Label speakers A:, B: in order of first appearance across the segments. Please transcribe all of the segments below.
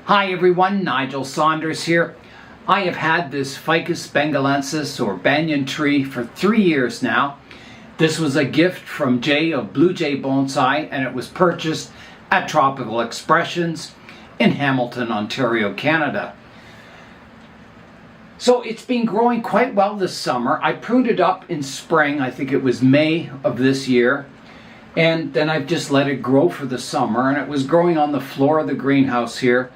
A: Hi everyone, Nigel Saunders here. I have had this Ficus benghalensis or banyan tree for 3 years now. This was a gift from Jay of Blue Jay Bonsai, and it was purchased at Tropical Expressions in Hamilton, Ontario, Canada. So it's been growing quite well this summer. I pruned it up in spring, I think it was May of this year. And then I've just let it grow for the summer, and it was growing on the floor of the greenhouse here.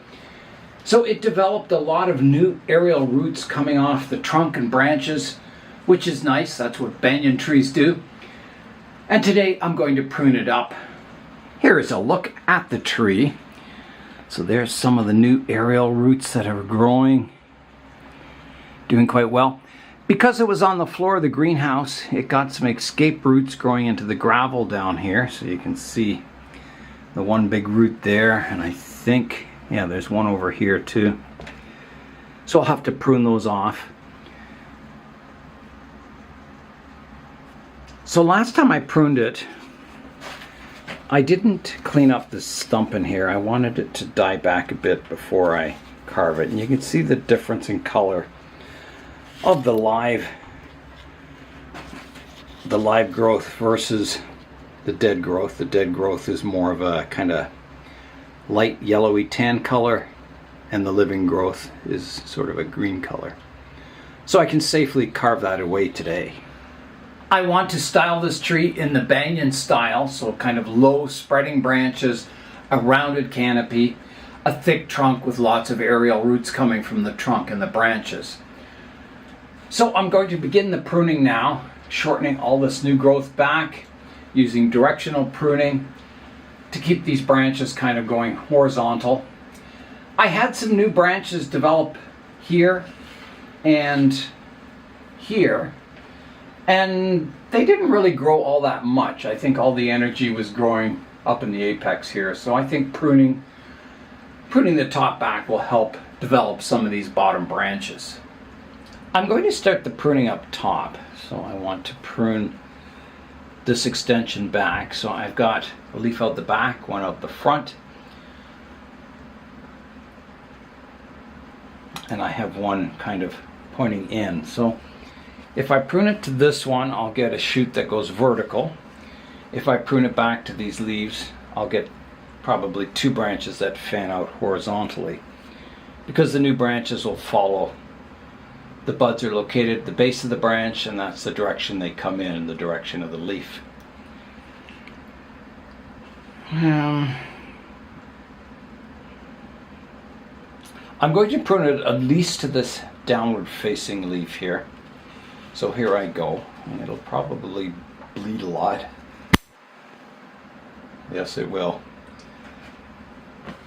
A: So it developed a lot of new aerial roots coming off the trunk and branches, which is nice. That's what banyan trees do. And today I'm going to prune it up. Here is a look at the tree. So there's some of the new aerial roots that are growing, doing quite well. Because it was on the floor of the greenhouse, it got some escape roots growing into the gravel down here. So you can see the one big root there, and I think, yeah, there's one over here too. So I'll have to prune those off. So last time I pruned it, I didn't clean up this stump in here. I wanted it to die back a bit before I carve it. And you can see the difference in color of the live growth versus the dead growth. The dead growth is more of a kind of light yellowy tan color, and the living growth is sort of a green color. So I can safely carve that away today. I want to style this tree in the banyan style, so kind of low spreading branches, a rounded canopy, a thick trunk with lots of aerial roots coming from the trunk and the branches. So I'm going to begin the pruning now, shortening all this new growth back, using directional pruning to keep these branches kind of going horizontal. I had some new branches develop here and here, and they didn't really grow all that much. I think all the energy was growing up in the apex here, so I think pruning the top back will help develop some of these bottom branches. I'm going to start the pruning up top, so I want to prune this extension back. So I've got a leaf out the back, one out the front, and I have one kind of pointing in. So if I prune it to this one, I'll get a shoot that goes vertical. If I prune it back to these leaves, I'll get probably 2 branches that fan out horizontally, because the new branches will follow. The buds are located at the base of the branch, and that's the direction they come in the direction of the leaf. I'm going to prune it at least to this downward facing leaf here. So here I go, and it'll probably bleed a lot. Yes, it will.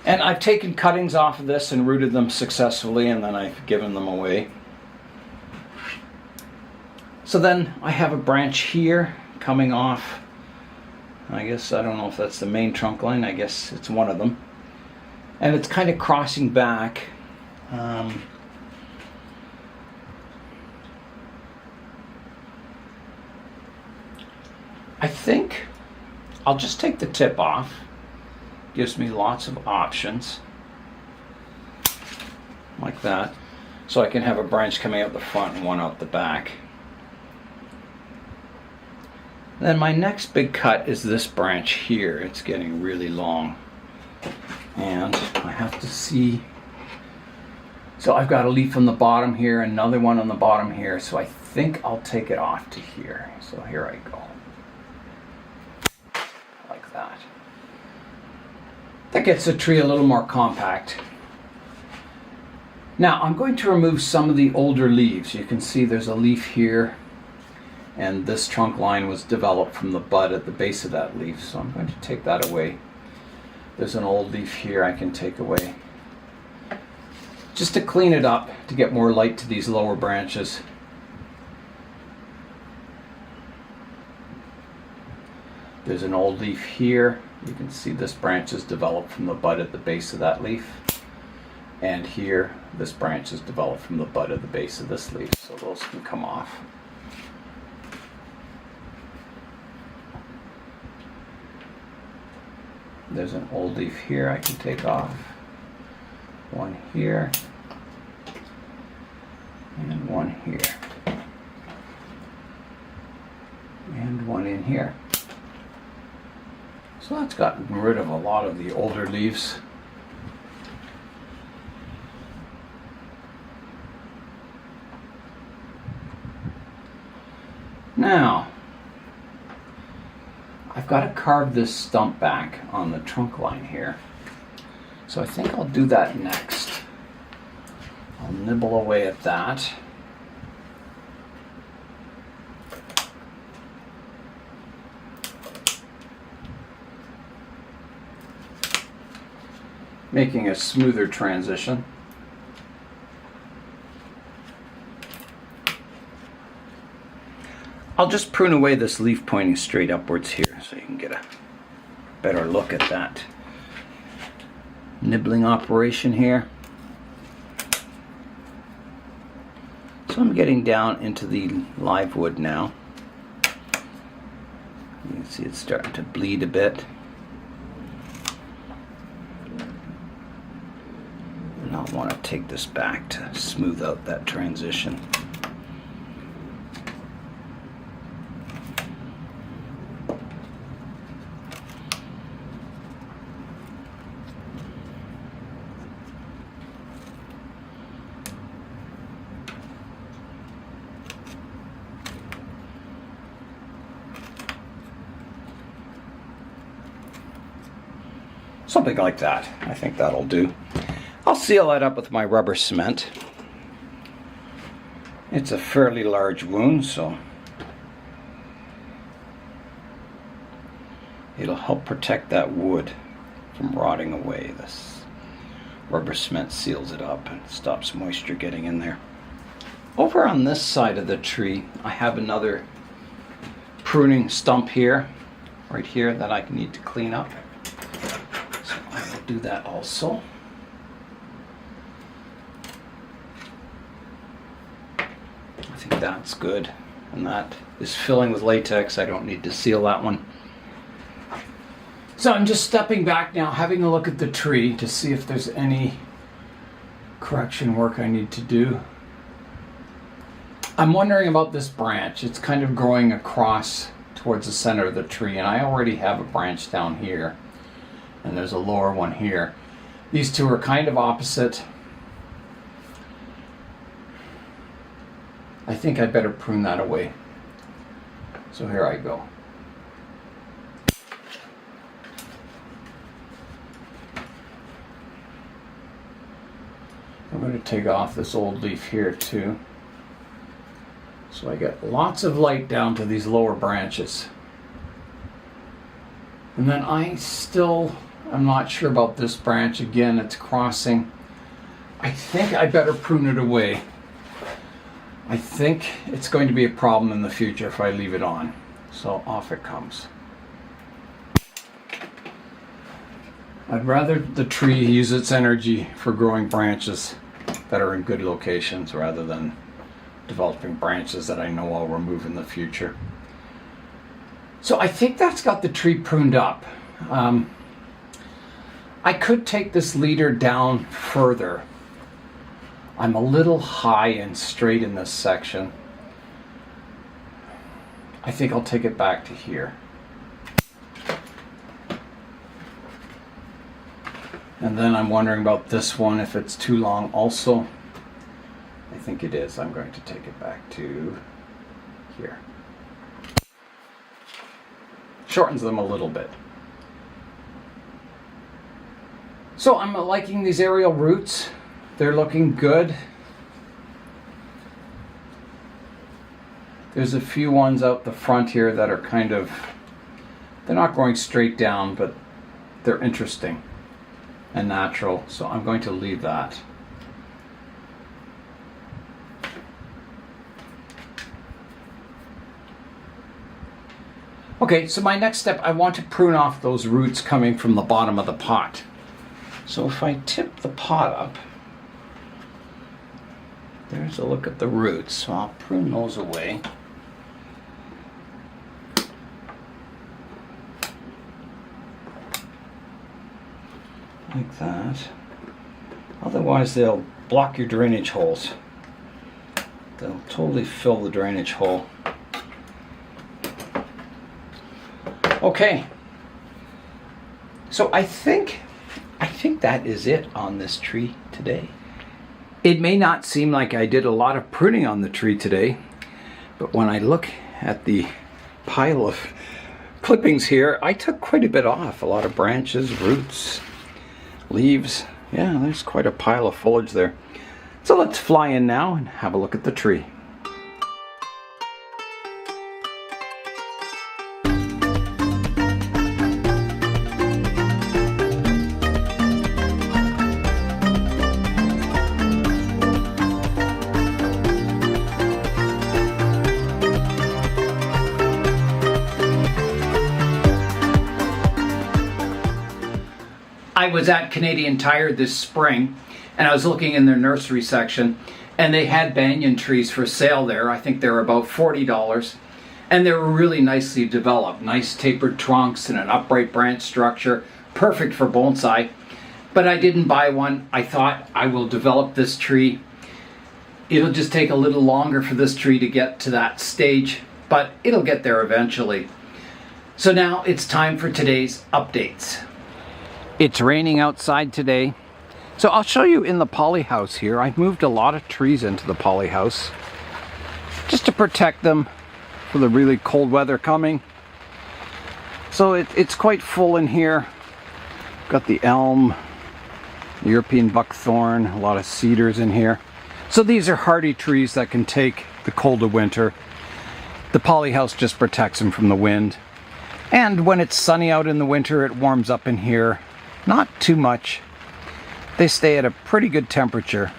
A: And I've taken cuttings off of this and rooted them successfully, and then I've given them away. So then I have a branch here coming off. I guess, I don't know if that's the main trunk line. I guess it's one of them. And it's kind of crossing back. I think I'll just take the tip off. Gives me lots of options. Like that. So I can have a branch coming out the front and one out the back. Then my next big cut is this branch here. It's getting really long, and I have to see. So I've got a leaf on the bottom here, another one on the bottom here, so I think I'll take it off to here. So here I go. Like that. That gets the tree a little more compact. Now I'm going to remove some of the older leaves. You can see there's a leaf here, and this trunk line was developed from the bud at the base of that leaf, so I'm going to take that away. There's an old leaf here I can take away, just to clean it up, to get more light to these lower branches. There's an old leaf here. You can see this branch is developed from the bud at the base of that leaf, and here this branch is developed from the bud at the base of this leaf, so those can come off. There's an old leaf here I can take off. one here, and one here, and one in here. So that's gotten rid of a lot of the older leaves. Now, I've got to carve this stump back on the trunk line here. So I think I'll do that next. I'll nibble away at that. Making a smoother transition. I'll just prune away this leaf pointing straight upwards here so you can get a better look at that nibbling operation here. So I'm getting down into the live wood now. You can see it's starting to bleed a bit. And I'll want to take this back to smooth out that transition. Something like that. I think that'll do. I'll seal that up with my rubber cement. It's a fairly large wound, so it'll help protect that wood from rotting away. This rubber cement seals it up and stops moisture getting in there. Over on this side of the tree, I have another pruning stump here, right here, that I need to clean up. Do that also. I think that's good, and that is filling with latex. I don't need to seal that one. So I'm just stepping back now, having a look at the tree to see if there's any correction work I need to do. I'm wondering about this branch. It's kind of growing across towards the center of the tree, and I already have a branch down here. And there's a lower one here. These two are kind of opposite. I think I better prune that away. So here I go. I'm going to take off this old leaf here too. So I get lots of light down to these lower branches. And then I'm not sure about this branch. Again, it's crossing. I think I better prune it away. I think it's going to be a problem in the future if I leave it on. So off it comes. I'd rather the tree use its energy for growing branches that are in good locations rather than developing branches that I know I'll remove in the future. So I think that's got the tree pruned up. I could take this leader down further. I'm a little high and straight in this section. I think I'll take it back to here. And then I'm wondering about this one, if it's too long also. I think it is. I'm going to take it back to here. Shortens them a little bit. So I'm liking these aerial roots. They're looking good. There's a few ones out the front here that are kind of, they're not going straight down, but they're interesting and natural. So I'm going to leave that. Okay, so my next step, I want to prune off those roots coming from the bottom of the pot. So if I tip the pot up, there's a look at the roots. So I'll prune those away. Like that. Otherwise they'll block your drainage holes. They'll totally fill the drainage hole. Okay, so I think that is it on this tree today. It may not seem like I did a lot of pruning on the tree today, but when I look at the pile of clippings here, I took quite a bit off. A lot of branches, roots, leaves. Yeah, there's quite a pile of foliage there. So let's fly in now and have a look at the tree. I was at Canadian Tire this spring and I was looking in their nursery section and they had banyan trees for sale there. I think they were about $40 and they were really nicely developed. Nice tapered trunks and an upright branch structure. Perfect for bonsai. But I didn't buy one. I thought I will develop this tree. It'll just take a little longer for this tree to get to that stage, but it'll get there eventually. So now it's time for today's updates. It's raining outside today, so I'll show you in the poly house here. I've moved a lot of trees into the poly house just to protect them for the really cold weather coming. So it's quite full in here. Got the elm, European buckthorn, a lot of cedars in here. So these are hardy trees that can take the cold of winter. The poly house just protects them from the wind. And when it's sunny out in the winter, it warms up in here. Not too much. They stay at a pretty good temperature.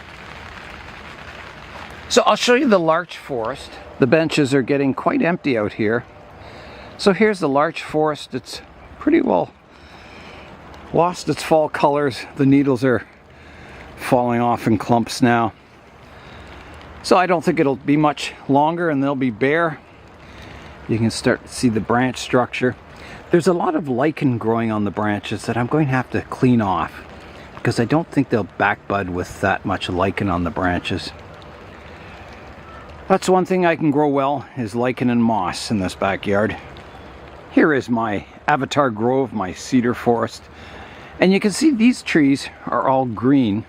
A: So I'll show you the larch forest. The benches are getting quite empty out here. So here's the larch forest. It's pretty well lost its fall colors. The needles are falling off in clumps now. So I don't think it'll be much longer and they'll be bare. You can start to see the branch structure. There's a lot of lichen growing on the branches that I'm going to have to clean off because I don't think they'll backbud with that much lichen on the branches. That's one thing I can grow well, is lichen and moss in this backyard. Here is my avatar grove, my cedar forest. And you can see these trees are all green.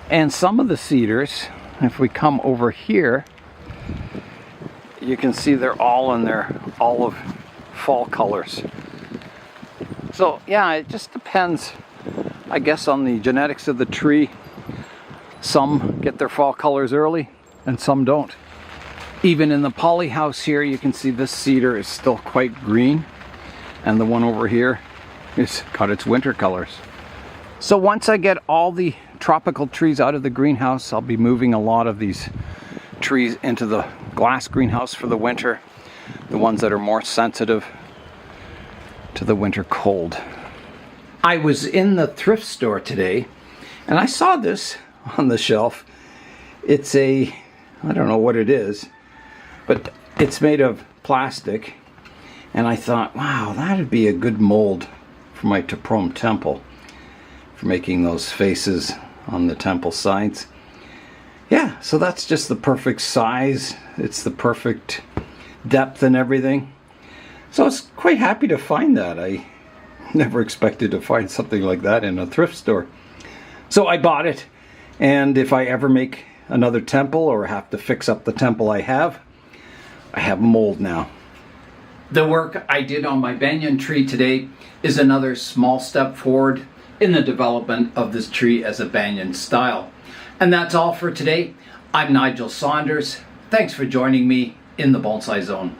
A: And some of the cedars, if we come over here, you can see they're all in their olive fall colors. So yeah, it just depends, I guess, on the genetics of the tree. Some get their fall colors early and some don't. Even in the poly house here, you can see this cedar is still quite green and the one over here has got its winter colors. So once I get all the tropical trees out of the greenhouse, I'll be moving a lot of these trees into the glass greenhouse for the winter. The ones that are more sensitive to the winter cold. I was in the thrift store today and I saw this on the shelf. It's I don't know what it is, but it's made of plastic and I thought, wow, that'd be a good mold for my Pruning temple, for making those faces on the temple sides. Yeah, so that's just the perfect size. It's the perfect depth and everything. So I was quite happy to find that. I never expected to find something like that in a thrift store. So I bought it, and if I ever make another temple or have to fix up the temple I have mold now. The work I did on my banyan tree today is another small step forward in the development of this tree as a banyan style. And that's all for today. I'm Nigel Saunders. Thanks for joining me in the Bonsai Zone.